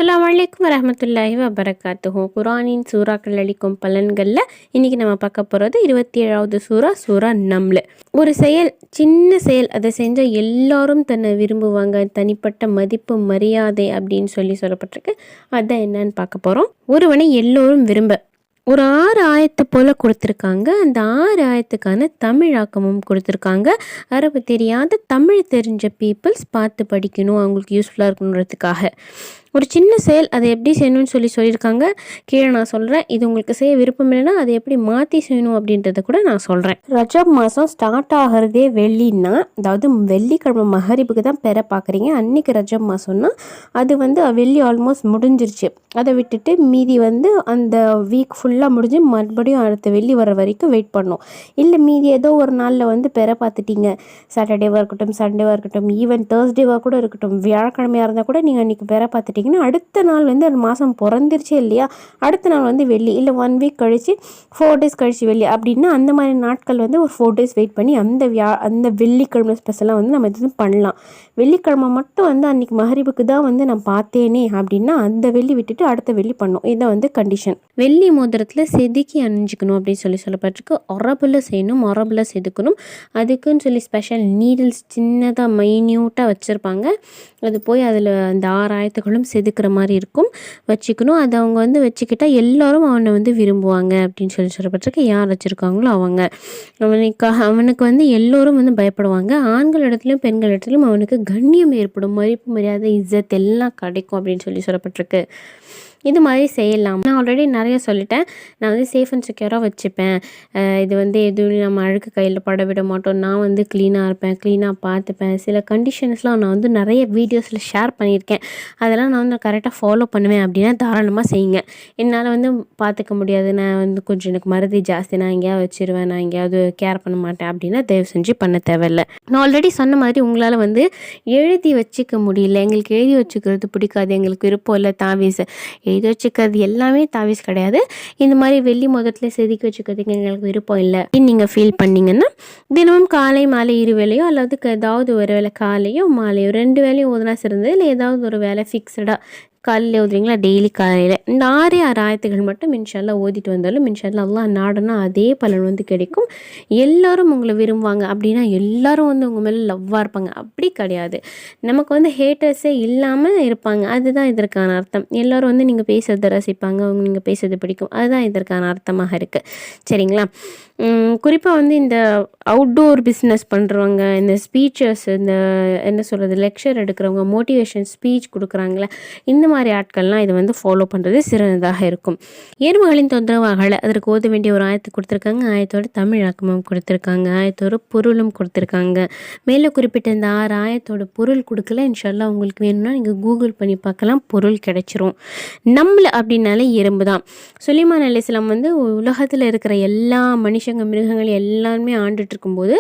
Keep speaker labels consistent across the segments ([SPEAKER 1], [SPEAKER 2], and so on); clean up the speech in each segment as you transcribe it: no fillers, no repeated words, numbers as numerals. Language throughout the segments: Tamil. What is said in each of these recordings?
[SPEAKER 1] அஸ்ஸலாமு அலைக்கும் வரஹ்மத்துல்லாஹி வபரகாத்துஹு. குர்ஆனின் சூறாக்கள் அளிக்கும் பலன்களில் இன்றைக்கி நம்ம பார்க்க போகிறது 27வது சூறா நம்ல். ஒரு செயல், சின்ன செயல், அதை செஞ்சால் எல்லாரும் தன்னை விரும்புவாங்க, தனிப்பட்ட மதிப்பு மரியாதை அப்படின்னு சொல்லப்பட்டிருக்கு. அதுதான் என்னன்னு பார்க்க போகிறோம். ஒருவனை எல்லோரும் விரும்ப ஒரு 6 ஆயத்து போல் கொடுத்துருக்காங்க. அந்த 6 ஆயத்துக்கான தமிழாக்கமும் கொடுத்துருக்காங்க. அரபு தெரியாத தமிழ் தெரிஞ்ச பீப்புள்ஸ் பார்த்து படிக்கணும், அவங்களுக்கு யூஸ்ஃபுல்லாக இருக்கணுன்றதுக்காக. ஒரு சின்ன செயல், அதை எப்படி செய்யணும்னு சொல்லியிருக்காங்க. கீழே நான் சொல்கிறேன். இது உங்களுக்கு செய்ய விருப்பம் இல்லைன்னா அதை எப்படி மாற்றி செய்யணும் அப்படின்றத கூட நான் சொல்கிறேன். ரஜப் மாதம் ஸ்டார்ட் ஆகிறதே வெள்ளின்னா, அதாவது வெள்ளிக்கிழமை மகரிபுக்கு தான் பெற பார்க்குறீங்க. அன்றைக்கி ரஜப் மாதம்னா அது வெள்ளி ஆல்மோஸ்ட் முடிஞ்சிருச்சு. அதை விட்டுட்டு மீதி அந்த வீக் ஃபுல்லாக முடிஞ்சு மறுபடியும் அடுத்த வெள்ளி வர வரைக்கும் வெயிட் பண்ணணும். இல்லை மீதி ஏதோ ஒரு நாளில் பெற பார்த்துட்டீங்க, சாட்டர்டேவாக இருக்கட்டும், சண்டேவாக இருக்கட்டும், ஈவன் தேர்ஸ்டேவாக கூட இருக்கட்டும், வியாழக்கிழமையாக இருந்தால் கூட நீங்கள் அன்றைக்கி பெற பார்த்துட்டீங்கன்னா அடுத்த நாள் அந்த மாதம் பிறந்துருச்சே இல்லையா, அடுத்த நாள் வெள்ளி, இல்லை 1 வீக் கழித்து 4 டேஸ் கழிச்சு வெள்ளி அப்படின்னா அந்த மாதிரி நாட்கள் ஒரு 4 டேஸ் வெயிட் பண்ணி அந்த வெள்ளிக்கிழமை ஸ்பெஷலாக நம்ம இது பண்ணலாம். வெள்ளிக்கிழமை மட்டும் அன்றைக்கி மகரிபுக்கு தான் நான் பார்த்தேனே அப்படின்னா அந்த வெள்ளி விட்டுட்டு அடுத்த வெள்ளி பண்ணணும். இதை கண்டிஷன். வெள்ளி மோதிரத்தில் செதுக்கி அணிஞ்சிக்கணும் அப்படின்னு சொல்லப்பட்டிருக்கு. அரபில் செய்யணும், அரபில் செதுக்கணும். அதுக்குன்னு ஸ்பெஷல் நீடில்ஸ் சின்னதாக மைன்யூட்டாக வச்சுருப்பாங்க. அது போய் அதில் அந்த 6 ஆயத்துகளும் செதுக்கிற மாதிரி இருக்கும், வச்சுக்கணும். அதை அவங்க வச்சுக்கிட்டால் எல்லோரும் அவனை விரும்புவாங்க அப்படின்னு சொல்லப்பட்டிருக்கு. யார் வச்சுருக்காங்களோ அவனுக்கு எல்லோரும் பயப்படுவாங்க. ஆண்கள் இடத்துலையும் பெண்கள் இடத்துலையும் அவனுக்கு கண்ணியம் ஏற்படும், மதிப்பு மரியாதை இஸ்ஸத் எல்லாம் கிடைக்கும் அப்படின்னு சொல்லப்பட்டிருக்கு. இது மாதிரி செய்யலாம். நான் ஆல்ரெடி நிறைய சொல்லிட்டேன். நான் சேஃப் அண்ட் செக்யூராக வச்சுப்பேன். இது எதுவும் நம்ம அழுக்கு கையில் பட விட மாட்டோம். நான் க்ளீனாக இருப்பேன், க்ளீனாக பார்த்துப்பேன். சில கண்டிஷன்ஸ்லாம் நான் நிறைய வீடியோஸில் ஷேர் பண்ணியிருக்கேன். அதெல்லாம் நான் கரெக்டாக ஃபாலோ பண்ணுவேன் அப்படின்னா தாராளமாக செய்யுங்க. என்னால் பார்த்துக்க முடியாது, நான் கொஞ்சம் எனக்கு மறதி ஜாஸ்தி, நான் எங்கேயாவது வச்சுருவேன், நான் எங்கேயாவது கேர் பண்ண மாட்டேன் அப்படின்னா தயவு செஞ்சு பண்ண தேவையில்லை. நான் ஆல்ரெடி சொன்ன மாதிரி உங்களால் எழுதி வச்சுக்க முடியல, எங்களுக்கு எழுதி வச்சுக்கிறது பிடிக்காது, எங்களுக்கு விருப்பம் இல்லை, தாவீஸ் எழுதி வச்சுக்கிறது எல்லாமே தாவீஸ் கிடையாது, இந்த மாதிரி வெள்ளி மோதிரத்தில் செதுக்கி வச்சுக்கிறதுக்கு எங்களுக்கு விருப்பம் இல்லை நீங்கள் ஃபீல் பண்ணிங்கன்னா தினமும் காலை மாலை 2 வேளையோ அல்லது ஏதாவது ஒரு வேளை காலையோ மாலையோ 2 வேளையும் ஓதுனா சிறந்தது. இல்லை ஏதாவது ஒரு வேலை ஃபிக்ஸடாக காலையில் ஓதுறீங்களா, டெய்லி காலையில் இந்த 6 ஆயத்துகள் மட்டும் இன்ஷால்லா ஓதிட்டு வந்தாலும் இன்ஷால்லா அல்லாஹ் நாடுனா அதே பலன் கிடைக்கும். எல்லாரும் உங்களை விரும்புவாங்க அப்படின்னா எல்லாரும் உங்கள் மேலே லவ்வாக இருப்பாங்க அப்படி கிடையாது. நமக்கு ஹேட்டர்ஸே இல்லாமல் இருப்பாங்க, அதுதான் இதற்கான அர்த்தம். எல்லோரும் நீங்கள் பேசுறதை ரசிப்பாங்க, நீங்கள் பேசுறது பிடிக்கும், அதுதான் இதற்கான அர்த்தமாக இருக்குது. சரிங்களா? குறிப்பாக இந்த அவுட்டோர் பிஸ்னஸ் பண்ணுறவங்க, இந்த ஸ்பீச்சர்ஸ், இந்த என்ன சொல்கிறது, லெக்சர் எடுக்கிறவங்க, மோட்டிவேஷன் ஸ்பீச் கொடுக்குறாங்களே, இந்த மாதிரி ஆட்கள்லாம் இதை ஃபாலோ பண்ணுறது சிறந்ததாக இருக்கும். எறும்புகளின் தொந்தரவாகலை அதற்கு ஓத வேண்டிய ஒரு ஆயத்து கொடுத்துருக்காங்க. ஆயத்தோட தமிழாக்கமும் கொடுத்துருக்காங்க, ஆயத்தோட பொருளும் கொடுத்துருக்காங்க. மேலே குறிப்பிட்ட இந்த 6 ஆயத்தோட பொருள் கொடுக்கல. இன்ஷால்லா உங்களுக்கு வேணும்னா நீங்கள் கூகுள் பண்ணி பார்க்கலாம், பொருள் கிடைச்சிரும். நம்மள அப்படின்னாலே எறும்பு தான். சுலைமான் அலைஹிஸ்ஸலாம் உலகத்தில் இருக்கிற எல்லா மனுஷங்க மிருகங்கள் எல்லாருமே ஆண்டுட்டு இருக்கும்போது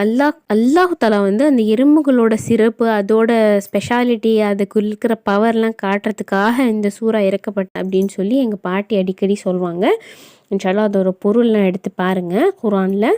[SPEAKER 1] அல்லாஹ் தஆலா அந்த எறும்புகளோட சிறப்பு, அதோட ஸ்பெஷாலிட்டி, அதுக்கு இருக்கிற பவர்லாம் காட்டுறதுக்காக இந்த சூறா இறக்கப்பட்ட அப்படின்னு சொல்லி எங்கள் பாட்டி அடிக்கடி சொல்லுவாங்க. இன்ஷால்லா அதோட பொருள்லாம் எடுத்து பாருங்கள். குர்ஆனில்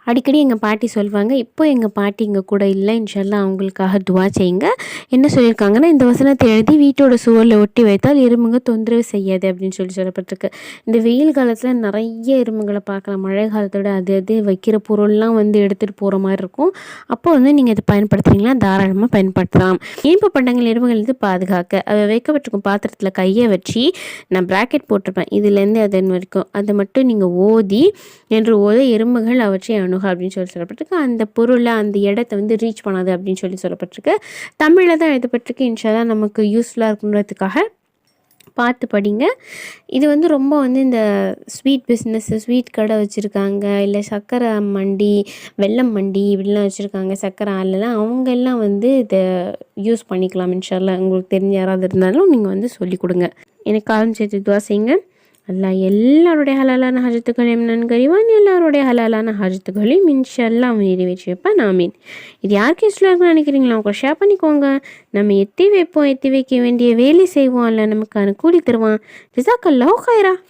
[SPEAKER 1] அடிக்கடி எங்கள் பாட்டி சொல்லுவாங்க. இப்போ எங்கள் பாட்டி இங்கே கூட இல்லை, இன்ஷால்லா அவங்களுக்காக துவா செய்யுங்க. என்ன சொல்லியிருக்காங்கன்னா, இந்த வசனத்தை எழுதி வீட்டோட சுவரில் ஒட்டி வைத்தால் எறும்புங்க தொந்தரவு செய்யாது அப்படின்னு சொல்லப்பட்டிருக்கு. இந்த வெயில் காலத்தில் நிறைய எறும்புகளை பார்க்கலாம். மழை காலத்தோட அது வைக்கிற பொருள்லாம் எடுத்துகிட்டு போகிற மாதிரி இருக்கும். அப்போ நீங்கள் இதை பயன்படுத்துறீங்களா, தாராளமாக பயன்படுத்தலாம். இனிப்பு பண்டங்கள் எறும்புகள் பாதுகாக்க அதை வைக்கப்பட்டிருக்கும் பாத்திரத்தில் கையை வச்சு நான் ப்ராக்கெட் போட்டிருப்பேன், இதுலேருந்து அது வரைக்கும் அதை மட்டும் நீங்கள் ஓதி என்று எறும்புகள் அவற்றை அணுக அப்படின்னு சொல்லப்பட்டிருக்கு. அந்த பொருளை அந்த இடத்தை ரீச் பண்ணாது அப்படின்னு சொல்லப்பட்டிருக்கு. தமிழில் தான் எழுதப்பட்டிருக்கு. இன்ஷால்லா நமக்கு யூஸ்ஃபுல்லாக இருக்குன்றதுக்காக பார்த்து படிங்க. இது ரொம்ப இந்த ஸ்வீட் பிஸ்னஸ்ஸு, ஸ்வீட் கடை வச்சுருக்காங்க, இல்லை சர்க்கரை மண்டி, வெல்லம் மண்டி இப்படிலாம் வச்சுருக்காங்க, சர்க்கரை ஆலெல்லாம் அவங்க எல்லாம் இதை யூஸ் பண்ணிக்கலாம். இன்ஷால்லா உங்களுக்கு தெரிஞ்ச யாராவது இருந்தாலும் நீங்கள் சொல்லிக் கொடுங்க. எனக்கு காலம் சேர்த்து துவா செய்யுங்க. அல்லாஹ் எல்லாருடைய ஹலாலான ஹஜத்துகளையும் நன்கறிவான், எல்லாருடைய ஹலாலான ஹஜத்துகளையும் இன்ஷா அல்லாஹ் நிறைவேற்றி வைப்பான். ஆமீன். இது யாருக்கு யூஸ்ஃபுல்லாக இருக்குன்னு நினைக்கிறீங்களா, அவங்க ஷேர் பண்ணிக்கோங்க. நம்ம எத்தி வைப்போம், எத்தி வைக்க வேண்டிய வேலை செய்வோம், அல்ல நமக்கான கூலி தருவான். ஜஸாக்கல்லாஹு கைரா.